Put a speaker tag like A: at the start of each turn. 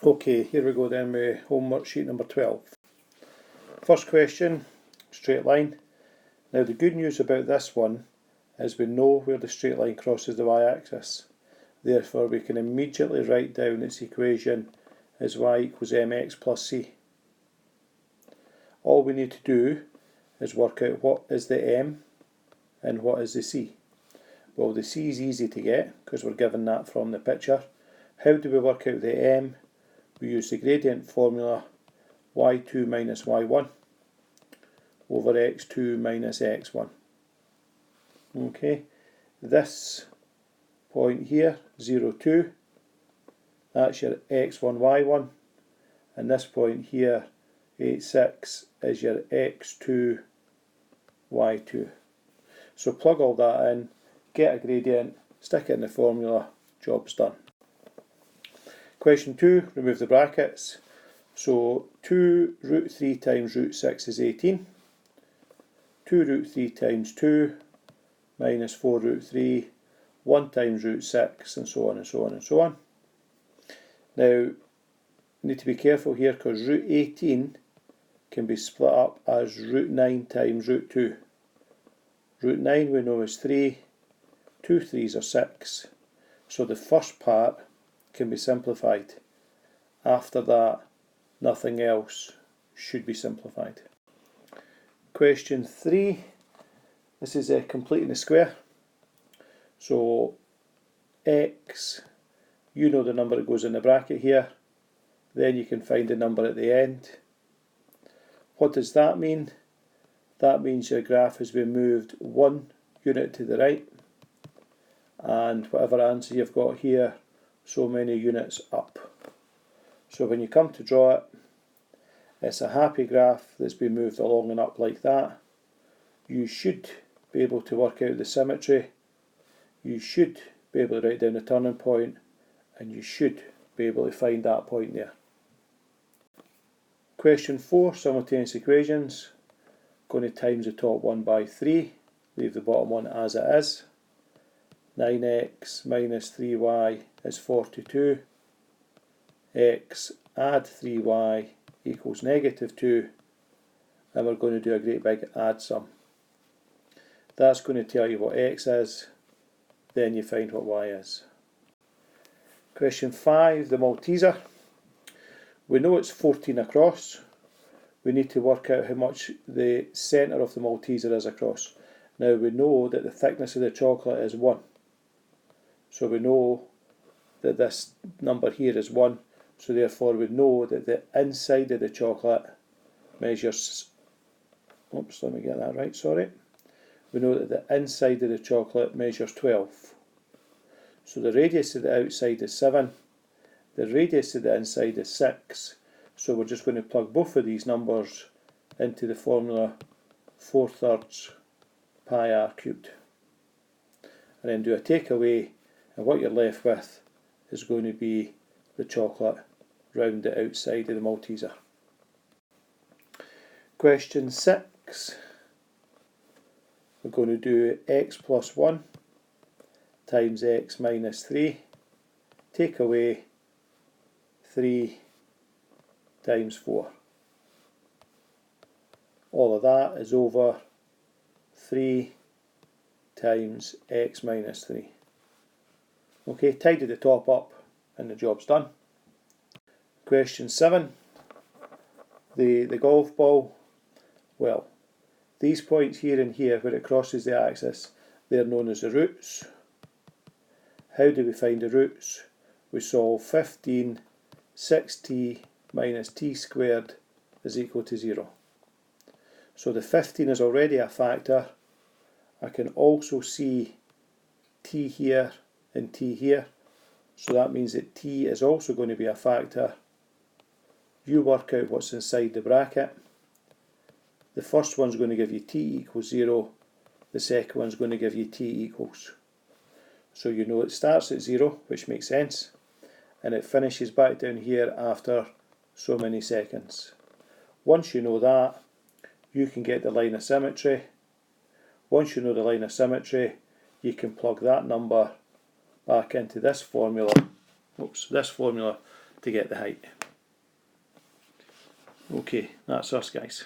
A: Okay, here we go then with homework sheet number 12. First question, straight line. Now the good news about this one is we know where the straight line crosses the y-axis. Therefore we can immediately write down its equation as y equals mx plus c. All we need to do is work out what is the m and what is the c. Well, the c is easy to get because we're given that from the picture. How do we work out the m? We use the gradient formula y2 minus y1 over x2 minus x1. Okay, this point here, 0, 2, that's your x1, y1, and this point here, 8, 6, is your x2, y2. So plug all that in, get a gradient, stick it in the formula, job's done. Question 2, remove the brackets. So 2 root 3 times root 6 is 18. 2 root 3 times 2 minus 4 root 3, 1 times root 6, and so on and so on and so on. Now, you need to be careful here because root 18 can be split up as root 9 times root 2. Root 9 we know is 3, 2 3s are 6. So the first part can be simplified. After that, nothing else should be simplified. Question 3, this is completing the square. So x, you know the number that goes in the bracket here, then you can find the number at the end. What does that mean? That means your graph has been moved 1 unit to the right, and whatever answer you've got here, so many units up. So when you come to draw it, it's a happy graph that's been moved along and up like that. You should be able to work out the symmetry, you should be able to write down the turning point, and you should be able to find that point there. Question 4, simultaneous equations. Going to times the top one by 3, leave the bottom one as it is. 9x minus 3y is 42. X add 3y equals negative 2. And we're going to do a great big add sum. That's going to tell you what x is, then you find what y is. Question 5, the malteaser. We know it's 14 across. We need to work out how much the centre of the malteaser is across. Now we know that the thickness of the chocolate is 1. So we know that this number here is 1. So therefore we know that the inside of the chocolate measures, oops, let me get that right, sorry. We know that the inside of the chocolate measures 12. So the radius of the outside is 7. The radius of the inside is 6. So we're just going to plug both of these numbers into the formula 4/3 pi r cubed. And then do a takeaway, and what you're left with is going to be the chocolate round the outside of the malteaser. Question 6. We're going to do x plus 1 times x minus 3. Take away 3 times 4. All of that is over 3 times x minus 3. Okay, tidy the top up and the job's done. Question 7. The golf ball. Well, these points here and here where it crosses the axis, they're known as the roots. How do we find the roots? We solve 15 6t minus t squared is equal to 0. So the 15 is already a factor. I can also see t here and t here. So that means that t is also going to be a factor. You work out what's inside the bracket. The first one's going to give you t equals 0. The second one's going to give you t equals. So you know it starts at 0, which makes sense, and it finishes back down here after so many seconds. Once you know that, you can get the line of symmetry. Once you know the line of symmetry, you can plug that number back into this formula. This formula to get the height. Okay, that's us guys.